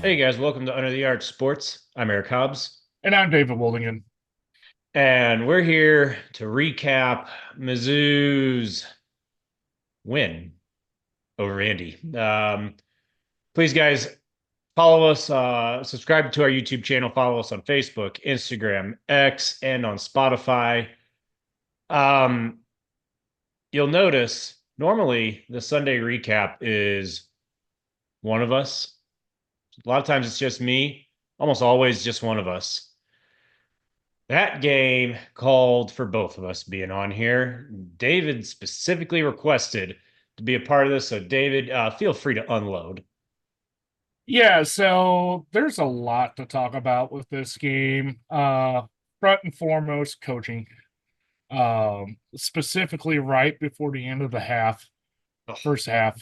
Hey guys, welcome to Under the Arch Sports. I'm Eric Hobbs, And I'm David Woldingen. and we're here to recap Mizzou's win over Vandy. Please, guys, follow us, subscribe to our YouTube channel, follow us on Facebook, Instagram, X, and on Spotify. Um, you'll notice normally the Sunday recap is one of us. A lot of times it's just me, almost always just one of us. That game called for both of us being on here. David specifically requested to be a part of this. So, David, feel free to unload. Yeah, so there's a lot to talk about with this game. Front and foremost, coaching. Specifically right before the end of the first half,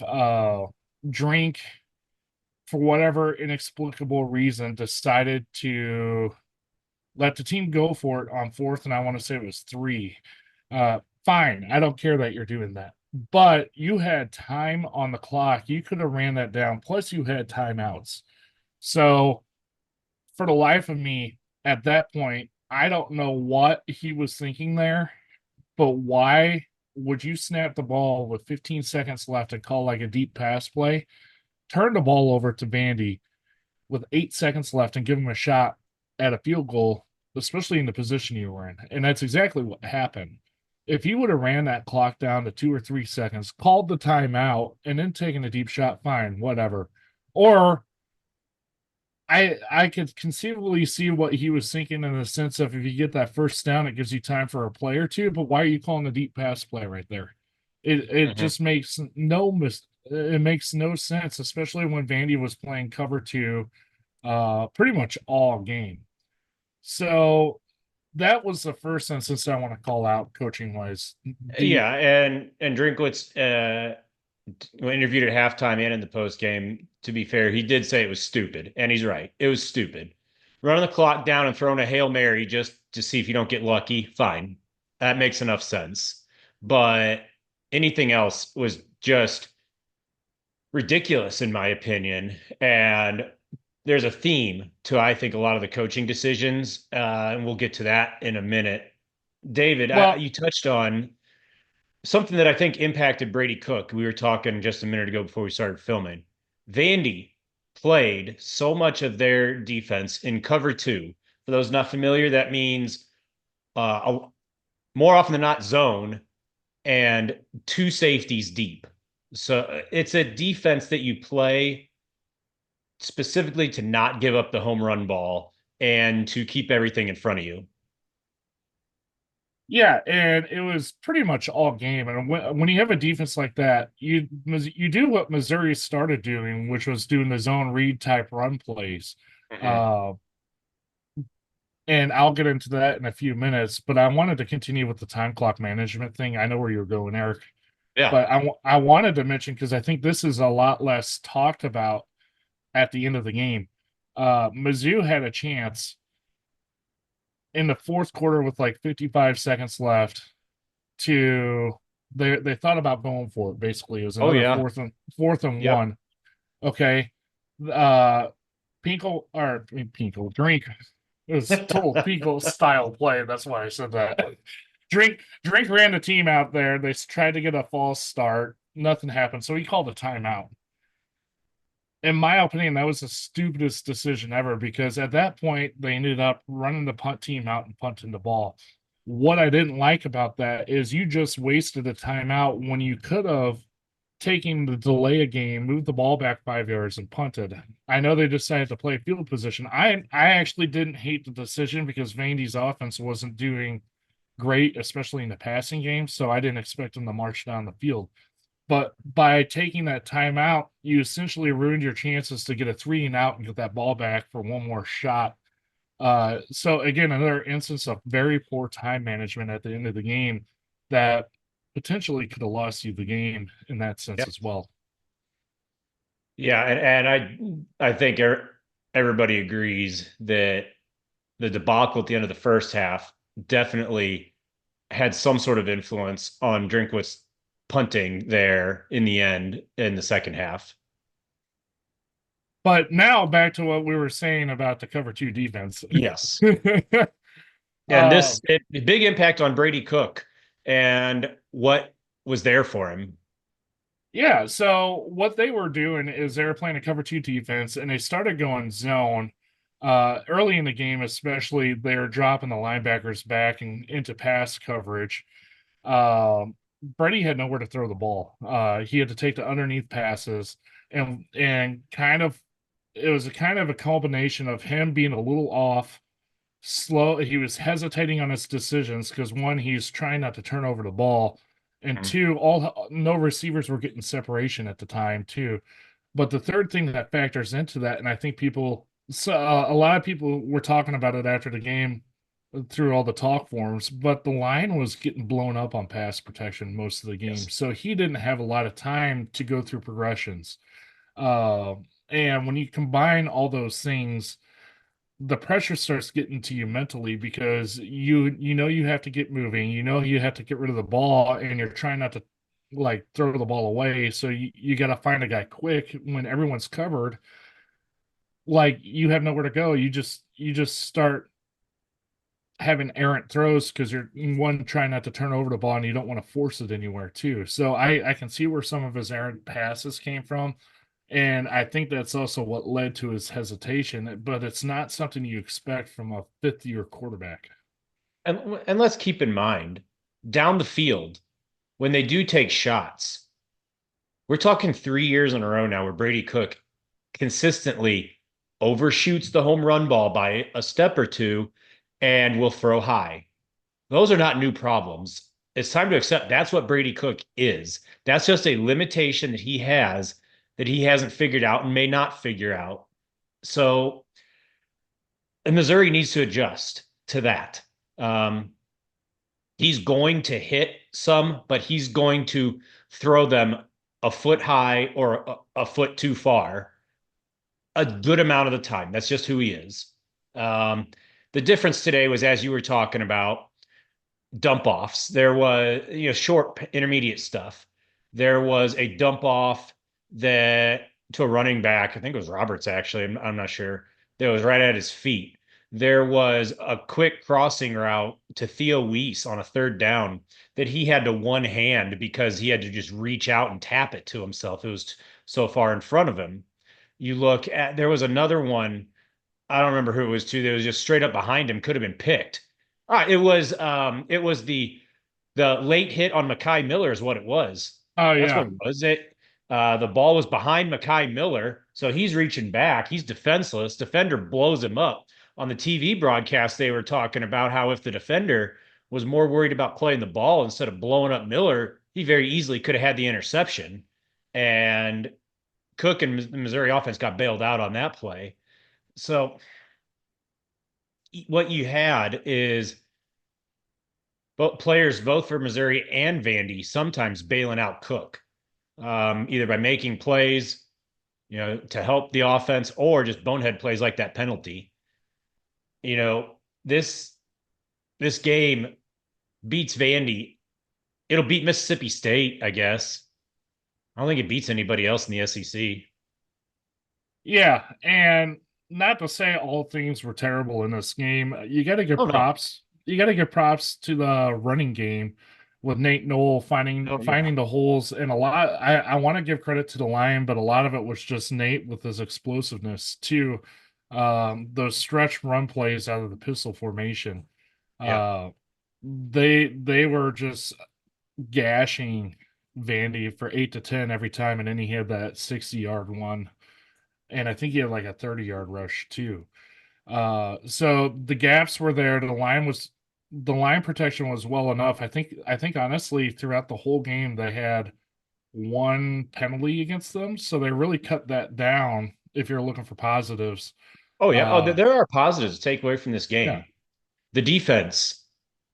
Drink, for whatever inexplicable reason, decided to let the team go for it on fourth, and I want to say it was three. Fine, I don't care that you're doing that. But you had time on the clock. You could have ran that down. Plus, you had timeouts. So, for the life of me, at that point, I don't know what he was thinking there, but why would you snap the ball with 15 seconds left and call like a deep pass play, turn the ball over to Vandy with 8 seconds left and give him a shot at a field goal, especially in the position you were in? And that's exactly what happened. If you would have ran that clock down to 2 or 3 seconds, called the timeout, and then taken a deep shot, fine, whatever. Or I could conceivably see what he was thinking in the sense of if you get that first down, it gives you time for a play or two. But why are you calling the deep pass play right there? It Mhm. just makes no sense, especially when Vandy was playing cover two pretty much all game. So that was the first instance I want to call out coaching wise. The Yeah, and Drinkwitz interviewed at halftime and in the post game. To be fair, he did say it was stupid, and he's right. It was stupid. Running the clock down and throwing a Hail Mary just to see if you don't get lucky, fine. That makes enough sense. But anything else was just ridiculous, in my opinion. And there's a theme to, I think, a lot of the coaching decisions, and we'll get to that in a minute. David, well, you touched on something that I think impacted Brady Cook. We were talking just a minute ago before we started filming. Vandy played so much of their defense in cover two. For those not familiar, that means more often than not zone and two safeties deep. So it's a defense that you play specifically to not give up the home run ball and to keep everything in front of you. yeah, and it was pretty much all game. And when you have a defense like that, you do what Missouri started doing, which was doing the zone read type run plays. Mhm. Uh, and I'll get into that in a few minutes. But I wanted to continue with the time clock management thing. I know where you're going, Eric, Yeah. but I wanted to mention because I think this is a lot less talked about at the end of the game. Mizzou had a chance in the fourth quarter with like 55 seconds left to they thought about going for it. Basically, it was Oh another yeah. fourth and Yep. one. Okay. Uh Pinkle drink. It was total Pinkle style play. That's why I said that. Drink ran the team out there. They tried to get a false start. Nothing happened. So he called a timeout. In my opinion, that was the stupidest decision ever because at that point they ended up running the punt team out and punting the ball. What I didn't like about that is you just wasted a timeout when you could have taken the delay a game, moved the ball back 5 yards, and punted. I know they decided to play field position. I actually didn't hate the decision because Vandy's offense wasn't doing great, especially in the passing game. So I didn't expect them to march down the field. But by taking that timeout, you essentially ruined your chances to get a three and out and get that ball back for one more shot. So again, another instance of very poor time management at the end of the game that potentially could have lost you the game in that sense Yep. as well. Yeah, and I think everybody agrees that the debacle at the end of the first half definitely had some sort of influence on Drinkwitz punting there in the end in the second half. But now back to what we were saying about the cover two defense. Yes. And uh, big impact on Brady Cook and what was there for him. yeah, so what they were doing is they were playing a cover two defense and they started going zone. Early in the game, especially, they were dropping the linebackers back and into pass coverage. Brady had nowhere to throw the ball. He had to take the underneath passes, and kind of it was a kind of a combination of him being a little off, slow. He was hesitating on his decisions because one, he's trying not to turn over the ball, and Mhm. two, all no receivers were getting separation at the time too. But the third thing that factors into that, and I think a lot of people were talking about it after the game through all the talk forums, but the line was getting blown up on pass protection most of the game. Yes. So he didn't have a lot of time to go through progressions. Uh, and when you combine all those things, the pressure starts getting to you mentally because you know you have to get moving, you know you have to get rid of the ball, and you're trying not to like throw the ball away. So you got to find a guy quick when everyone's covered. Like you have nowhere to go. You just start having errant throws because you're one trying not to turn over the ball and you don't want to force it anywhere too. So I can see where some of his errant passes came from. And I think that's also what led to his hesitation, but it's not something you expect from a fifth year quarterback. And let's keep in mind, down the field, when they do take shots, we're talking 3 years in a row now where Brady Cook consistently overshoots the home run ball by a step or two and will throw high. Those are not new problems. It's time to accept that's what Brady Cook is. That's just a limitation that he has that he hasn't figured out and may not figure out. So, and Missouri needs to adjust to that. Um, he's going to hit some, but he's going to throw them a foot high or a foot too far a good amount of the time. That's just who he is. Um, the difference today was, as you were talking about, dump offs. There was, short intermediate stuff. There was a dump off that to a running back. I think it was Roberts actually. I'm not sure. That was right at his feet. There was a quick crossing route to Theo Weiss on a third down that he had to one hand because he had to just reach out and tap it to himself. It was so far in front of him. You look at there was another one. I don't remember who it was to. That was just straight up behind him. Could have been picked. It was the late hit on Mekhi Miller is what it was. Oh That's what yeah. it was. The ball was behind Mekhi Miller, so he's reaching back. He's defenseless. Defender blows him up. On the TV broadcast, they were talking about how if the defender was more worried about playing the ball instead of blowing up Miller, he very easily could have had the interception. And Cook and the Missouri offense got bailed out on that play. So what you had is both players, both for Missouri and Vandy, sometimes bailing out Cook, either by making plays, to help the offense, or just bonehead plays like that penalty. You know, this game beats Vandy. It'll beat Mississippi State, I guess. I don't think it beats anybody else in the SEC. Yeah, and not to say all things were terrible in this game. You got to give Oh no. props. You got to give props to the running game with Nate Noel finding Oh yeah. finding the holes, and a lot. I want to give credit to the line, but a lot of it was just Nate with his explosiveness too. Those stretch run plays out of the pistol formation. Yeah. Uh, they were just gashing Vandy for 8 to 10 every time, and then he had that 60-yard one, and I think he had like a 30-yard rush too. So the gaps were there. The line protection was well enough. I think honestly throughout the whole game they had one penalty against them, so they really cut that down. If you're looking for positives, Oh yeah. Oh, uh, there are positives to take away from this yeah, game. The defense.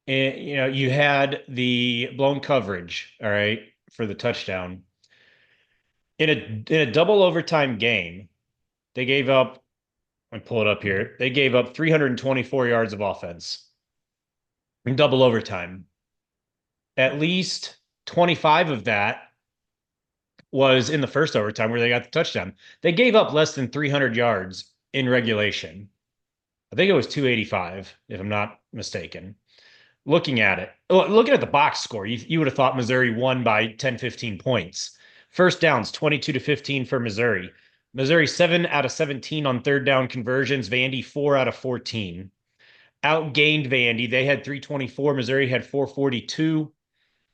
And, you had the blown coverage, all right, for the touchdown. In a double overtime game, they gave up, I pull it up here. They gave up 324 yards of offense in double overtime. At least 25 of that was in the first overtime where they got the touchdown. They gave up less than 300 yards in regulation. I think it was 285, if I'm not mistaken. Looking at the box score, you would have thought Missouri won by 10, 15 points. First downs, 22-15 for Missouri. Missouri 7 out of 17 on third down conversions. Vandy 4 out of 14. Outgained Vandy. They had 324. Missouri had 442.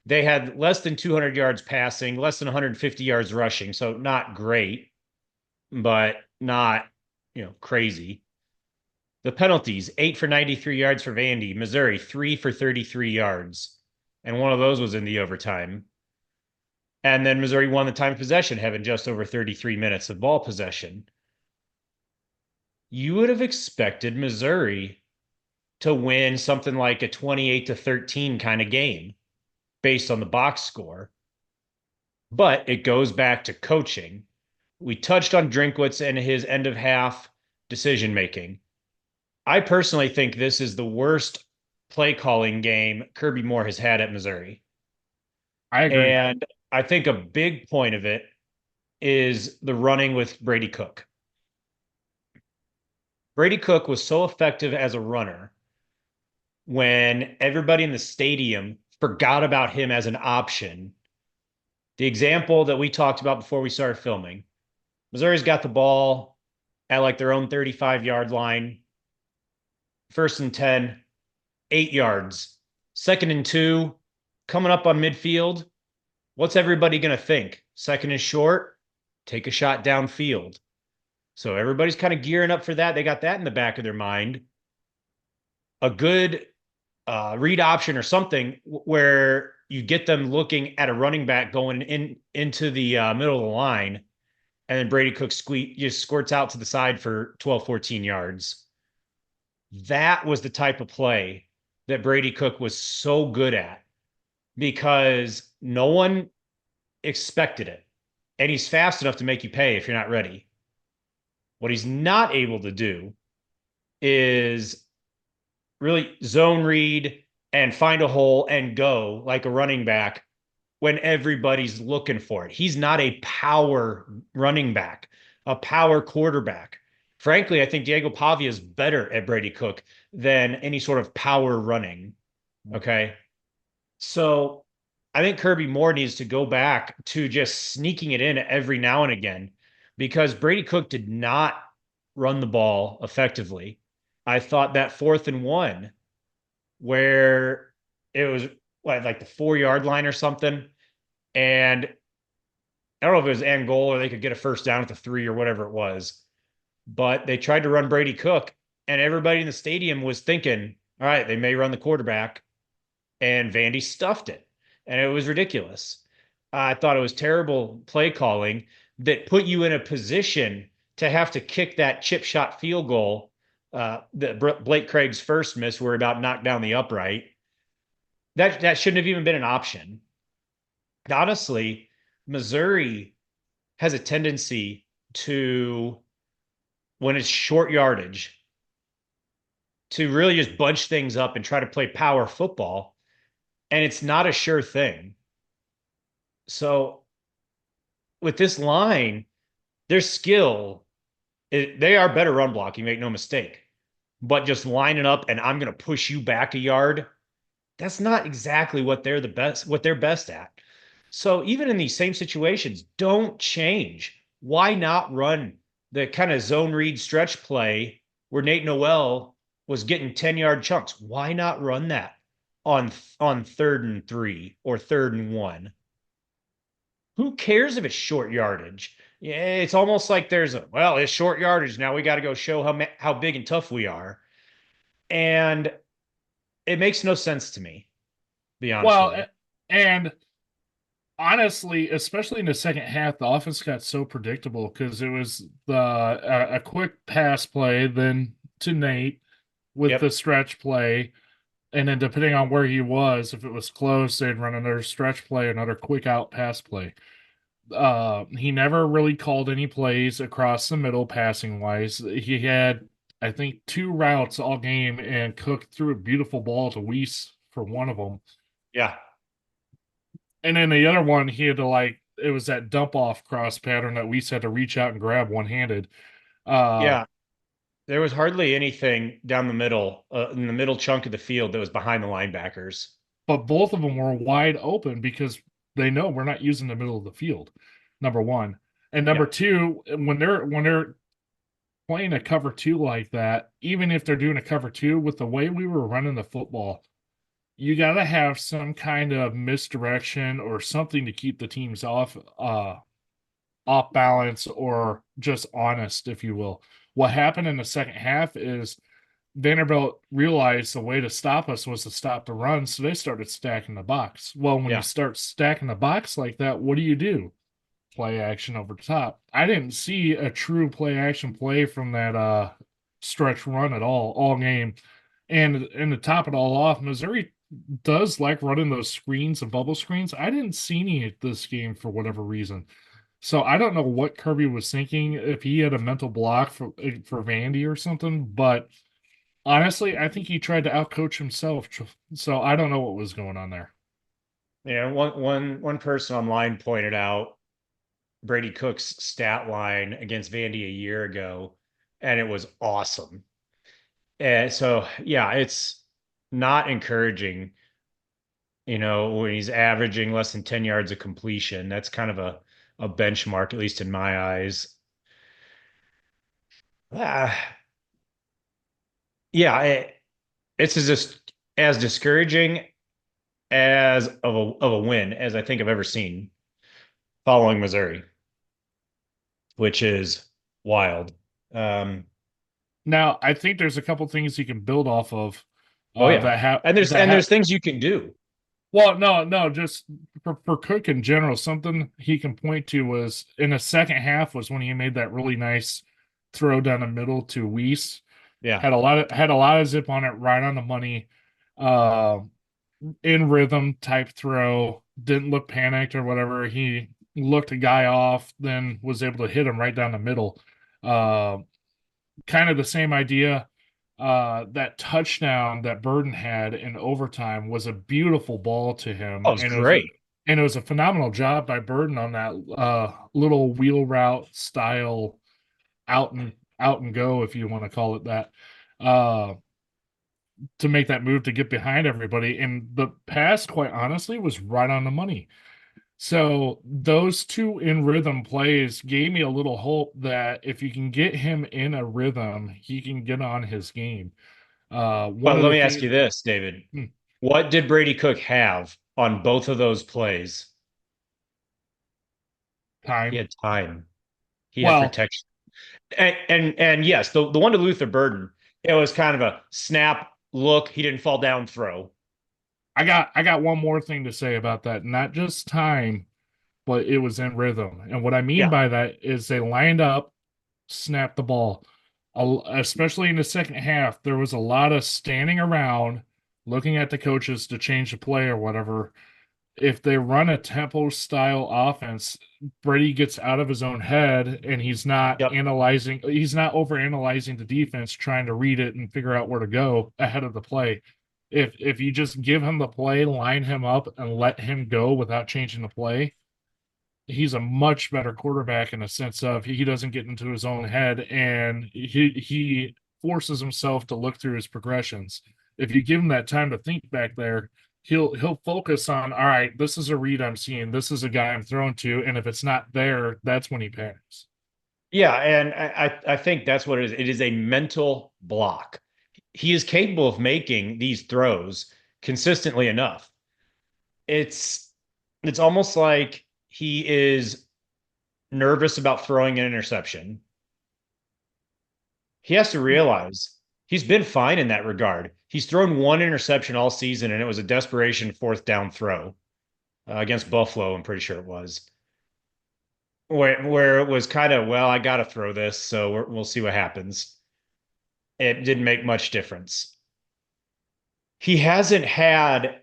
They had less than 200 yards passing, less than 150 yards rushing. So not great, but not, crazy. The penalties, 8 for 93 yards for Vandy. Missouri, 3 for 33 yards. And one of those was in the overtime. And then Missouri won the time of possession, having just over 33 minutes of ball possession. You would have expected Missouri to win something like a 28-13 kind of game based on the box score. But it goes back to coaching. We touched on Drinkwitz and his end of half decision making. I personally think this is the worst play calling game Kirby Moore has had at Missouri. I agree. And I think a big point of it is the running with Brady Cook. Brady Cook was so effective as a runner when everybody in the stadium forgot about him as an option. The example that we talked about before we started filming, Missouri's got the ball at like their own 35-yard line. First and 10, 8 yards. Second and 2, coming up on midfield. What's everybody going to think? Second and short, take a shot downfield. So everybody's kind of gearing up for that. They got that in the back of their mind. A good read option or something where you get them looking at a running back going into the middle of the line, and then Brady Cook just squirts out to the side for 12, 14 yards. That was the type of play that Brady Cook was so good at because no one expected it. And he's fast enough to make you pay if you're not ready. What he's not able to do is really zone read and find a hole and go like a running back when everybody's looking for it. He's not a power running back, a power quarterback. Frankly, I think Diego Pavia is better at Brady Cook than any sort of power running. Okay. So I think Kirby Moore needs to go back to just sneaking it in every now and again because Brady Cook did not run the ball effectively. I thought that 4th and 1 where it was like the 4-yard line or something. And I don't know if it was end goal or they could get a first down at the 3 or whatever it was. But they tried to run Brady Cook, and everybody in the stadium was thinking, all right, they may run the quarterback. And Vandy stuffed it. And it was ridiculous. I thought it was terrible play calling that put you in a position to have to kick that chip shot field goal that Blake Craig's first miss were about knocked down the upright. That shouldn't have even been an option. Honestly, Missouri has a tendency to, when it's short yardage, to really just bunch things up and try to play power football. And it's not a sure thing. So with this line, their skill, they are better run blocking, make no mistake. But just lining up and I'm going to push you back a yard, that's not exactly what they're best at. So even in these same situations, don't change. Why not run the kind of zone read stretch play where Nate Noel was getting 10-yard chunks? Why not run that on 3rd and 3 or 3rd and 1? Who cares if it's short yardage? Yeah, it's almost like it's short yardage. Now we got to go show how big and tough we are. And it makes no sense to me, to be honest with you. And honestly, especially in the second half, the offense got so predictable because it was a quick pass play, then to Nate with the stretch play, and then depending on where he was, if it was close, they'd run another stretch play, another quick out pass play. He never really called any plays across the middle passing wise. He had, I think, 2 routes all game, and Cook threw a beautiful ball to Weiss for one of them. Yeah. And then the other one, he had to that dump off cross pattern that we had to reach out and grab one handed. Uh, Yeah, there was hardly anything down the middle, in the middle chunk of the field that was behind the linebackers. but both of them were wide open because they know we're not using the middle of the field. Number one, and Yeah, number two, when they're playing a cover two like that, even if they're doing a cover two with the way we were running the football, you got to have some kind of misdirection or something to keep the teams off balance or just honest, if you will. What happened in the second half is Vanderbilt realized the way to stop us was to stop the run, so they started stacking the box. Well, when you yeah, start stacking the box like that, what do? Play action over the top. I didn't see a true play action play from that stretch run at all game. And to top it all off, Missouri does like running those screens and bubble screens. I didn't see any at this game for whatever reason. So I don't know what Kirby was thinking, if he had a mental block for Vandy or something, but honestly, I think he tried to outcoach himself. So I don't know what was going on there. yeah. One person online pointed out Brady Cook's stat line against Vandy a year ago, and it was awesome. And so, yeah, it's not encouraging, when he's averaging less than 10 yards of completion. That's kind of a benchmark, at least in my eyes. Ah, yeah, it's as discouraging of a win as I think I've ever seen following Missouri, which is wild. Um, Now, I think there's a couple things you can build off of oh yeah, that have and there's that and have there's things you can do. well, no, just for Cook in general, something he can point to was in the second half was when he made that really nice throw down the middle to Weiss. Yeah, Had a lot of zip on it, right on the money, uh, in rhythm type throw. Didn't look panicked or whatever. He looked a guy off, then was able to hit him right down the middle. Uh, Kind of the same idea. That touchdown that Burden had in overtime was a beautiful ball to him, that was great. and it was a phenomenal job by Burden on that little wheel route style out and go, if you want to call it that, uh, to make that move to get behind everybody. And the pass, quite honestly, was right on the money. So those two in rhythm plays gave me a little hope that if you can get him in a rhythm, he can get on his game. One But of let the me ask things you this, David. hmm, What did Brady Cook have on both of those plays? He time. had time. He had Well, protection. And yes, the one to Luther Burden, it was kind of a snap look. He didn't fall down throw. I got one more thing to say about that. Not just time, but it was in rhythm. And what I mean Yeah. by that is they lined up, snapped the ball. Especially in the second half, there was a lot of standing around, looking at the coaches to change the play or whatever. If they run a tempo style offense, Brady gets out of his own head and Yep. he's not over analyzing the defense, trying to read it and figure out where to go ahead of the play. If you just give him the play, line him up and let him go without changing the play, he's a much better quarterback in a sense of he doesn't get into his own head and he forces himself to look through his progressions. If you give him that time to think back there, he'll focus on, all right, this is a read I'm seeing, this is a guy I'm throwing to, and if it's not there, that's when he panics. Yeah, and I think that's what it is. It is a mental block. He is capable of making these throws consistently enough. It's it's almost like he is nervous about throwing an interception. He has to realize he's been fine in that regard. He's thrown one interception all season, and it was a desperation fourth down throw against Buffalo. I'm pretty sure it was where it was kind of, well, I got to throw this, so we'll see what happens. It didn't make much difference. He hasn't had, and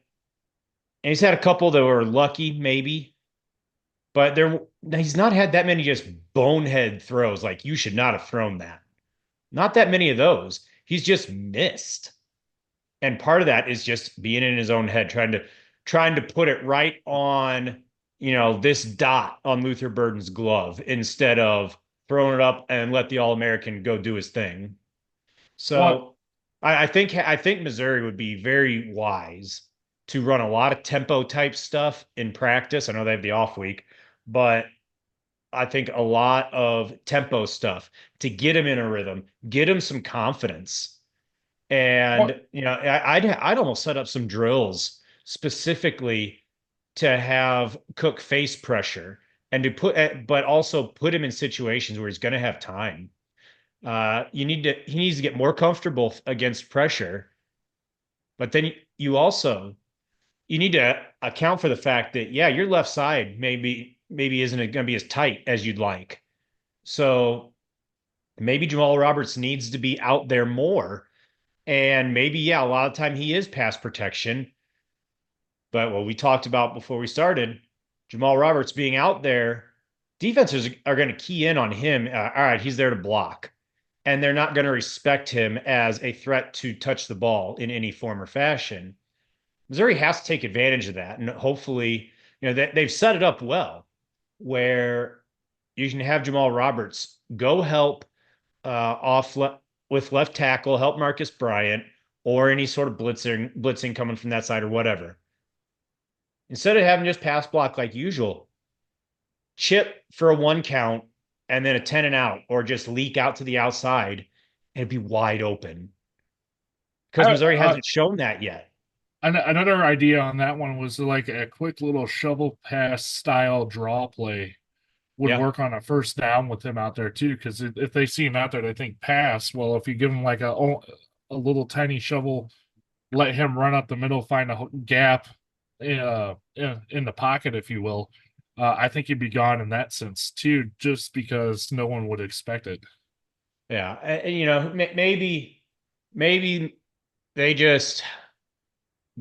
he's had a couple that were lucky, maybe, but he's not had that many just bonehead throws. Like you should not have thrown that. Not that many of those. He's just missed. And part of that is just being in his own head, trying to put it right on, this dot on Luther Burden's glove instead of throwing it up and let the All-American go do his thing. What? So I think Missouri would be very wise to run a lot of tempo type stuff in practice. I know they have the off week, but I think a lot of tempo stuff to get him in a rhythm, get him some confidence. What? And I'd almost set up some drills specifically to have Cook face pressure and to but also put him in situations where he's going to have time. He needs to get more comfortable against pressure, but then you need to account for the fact that, yeah, your left side maybe isn't going to be as tight as you'd like. So maybe Jamal Roberts needs to be out there more. And maybe, yeah, a lot of time he is pass protection. But what we talked about before we started, Jamal Roberts being out there, defenses are going to key in on him. All right, he's there to block. And they're not going to respect him as a threat to touch the ball in any form or fashion. Missouri has to take advantage of that. And hopefully, they've set it up well where you can have Jamal Roberts go help with left tackle, help Marcus Bryant, or any sort of blitzing coming from that side or whatever. Instead of having just pass block like usual, chip for a 1 count and then a 10 and out, or just leak out to the outside and be wide open. Because Missouri I, hasn't shown that yet. Another idea on that one was like a quick little shovel pass style draw play would Yeah. work on a first down with him out there too. Because if they see him out there, they think pass. Well, if you give him like a little tiny shovel, let him run up the middle, find a gap in the pocket, if you will. I think he'd be gone in that sense too, just because no one would expect it. Yeah. Maybe they just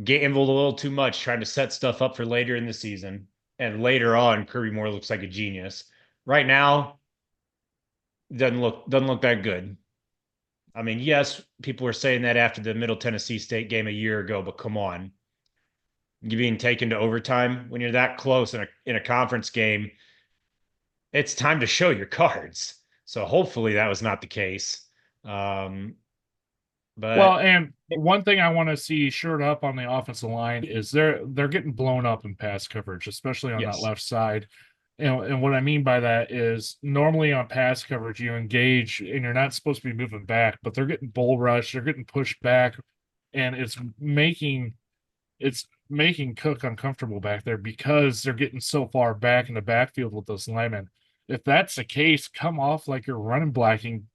gambled a little too much trying to set stuff up for later in the season. And later on, Kirby Moore looks like a genius. Right now, doesn't look that good. I mean, yes, people were saying that after the Middle Tennessee State game a year ago, but come on. You being taken to overtime when you're that close in a conference game, it's time to show your cards. So hopefully that was not the case. Um, Well, but and one thing I want to see shored up on the offensive line is they're getting blown up in pass coverage, especially on that yes, left side. And what I mean by that is normally on pass coverage you engage and you're not supposed to be moving back, but they're getting bull rushed, they're getting pushed back, and it's making Cook uncomfortable back there because they're getting so far back in the backfield with those linemen. If that's the case, come off like you're running blocking,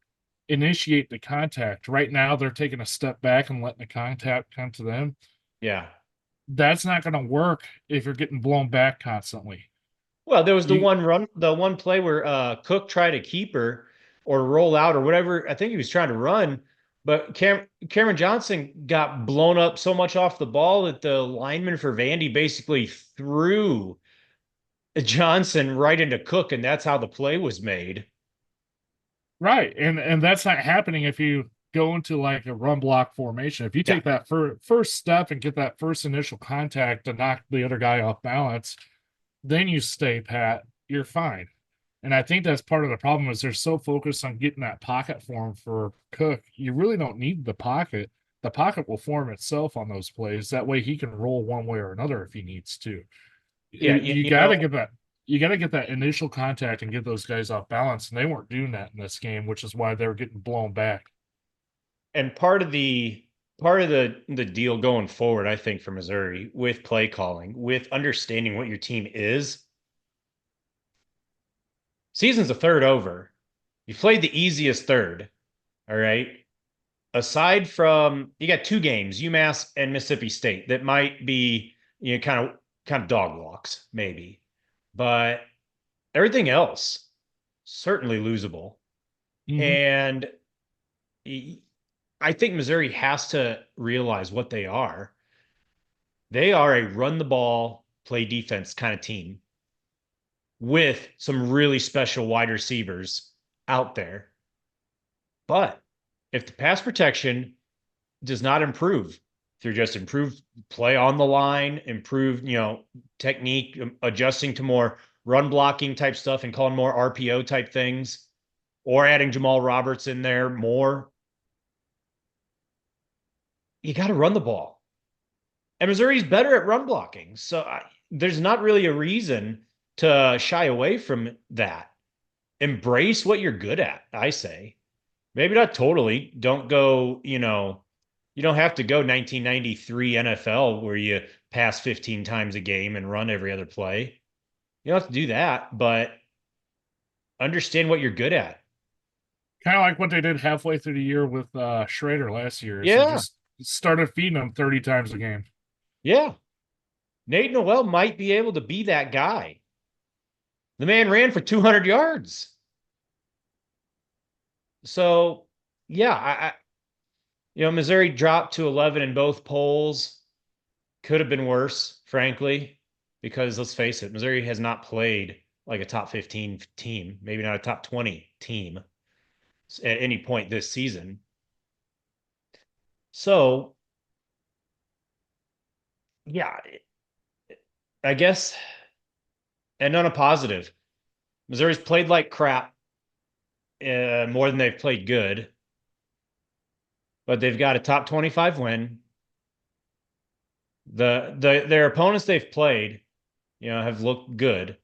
initiate the contact. Right now, they're taking a step back and letting the contact come to them. yeah. That's not going to work if you're getting blown back constantly. Well, there was You the one play where Cook tried to keep her or roll out or whatever. I think he was trying to run, but Cameron Johnson got blown up so much off the ball that the lineman for Vandy basically threw Johnson right into Cook, and that's how the play was made. right, and that's not happening if you go into like a run block formation. If you Yeah, take that first step and get that first initial contact to knock the other guy off balance, then you stay pat. You're fine. And I think that's part of the problem is they're so focused on getting that pocket form for Cook. You really don't need the pocket. The pocket will form itself on those plays. That way he can roll one way or another if he needs to. yeah, You got to get that. You got to get that initial contact and get those guys off balance, and they weren't doing that in this game, which is why they were getting blown back. and part of the deal going forward, I think, for Missouri with play calling, with understanding what your team is. Season's a third over. You played the easiest third. All right. Aside from you got 2 games, UMass and Mississippi State, that might be kind of dog walks, maybe. But everything else, certainly losable. Mm-hmm. And I think Missouri has to realize what they are. They are a run the ball, play defense kind of team with some really special wide receivers out there. But if the pass protection does not improve, through just improved play on the line, improved, technique, adjusting to more run blocking type stuff and calling more RPO type things, or adding Jamal Roberts in there more. You got to run the ball. And Missouri's better at run blocking. So there's not really a reason to shy away from that. Embrace what you're good at, I say. Maybe not totally. Don't go, you don't have to go 1993 NFL where you pass 15 times a game and run every other play. You don't have to do that, but understand what you're good at. Kind of like what they did halfway through the year with Schrader last year. Is they Yeah. just started feeding them 30 times a game. Yeah. Nate Noel might be able to be that guy. The man ran for 200 yards. So, yeah, Missouri dropped to 11 in both polls. Could have been worse, frankly, because let's face it, Missouri has not played like a top 15 team, maybe not a top 20 team at any point this season. So, yeah, I guess, and on a positive, Missouri's played like crap more than they've played good, but they've got a top 25 win. Their opponents they've played, have looked good.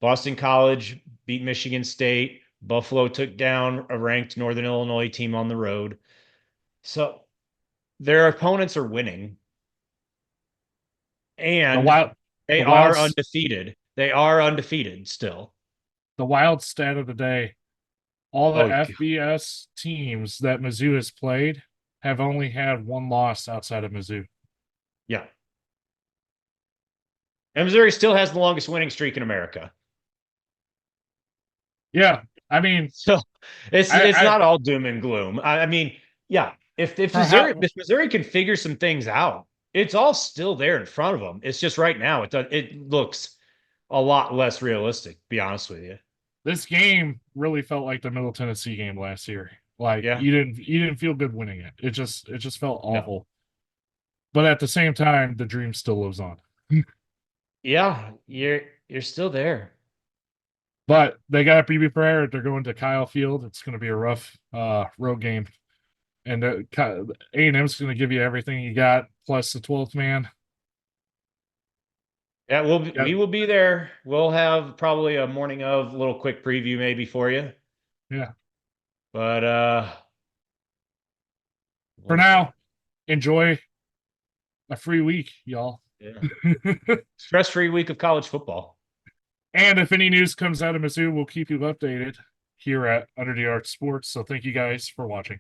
Boston College beat Michigan State. Buffalo took down a ranked Northern Illinois team on the road. So their opponents are winning. The And wild, they the are wild, undefeated. They are undefeated still. the wild stat of the day. All the Oh, FBS teams that Mizzou has played have only had one loss outside of Mizzou. yeah. And Missouri still has the longest winning streak in America. Yeah, I mean, So it's I not all doom and gloom. I mean, yeah, if for how Missouri can figure some things out, it's all still there in front of them. It's just right now it looks a lot less realistic, to be honest with you. this game really felt like the Middle Tennessee game last year. Like Yeah. you didn't feel good winning it. It just felt No. awful. But at the same time, the dream still lives on. Yeah, you're still there. But they got to be prepared. They're going to Kyle Field. It's going to be a rough road game, and A&M's going to give you everything you got plus the 12th man. Yeah, Yeah, we will be there. We'll have probably a morning of little quick preview maybe for you. yeah. But For now, enjoy a free week, y'all. yeah. Stress-free week of college football. And if any news comes out of Mizzou, we'll keep you updated here at Under the Arc Sports. So thank you guys for watching.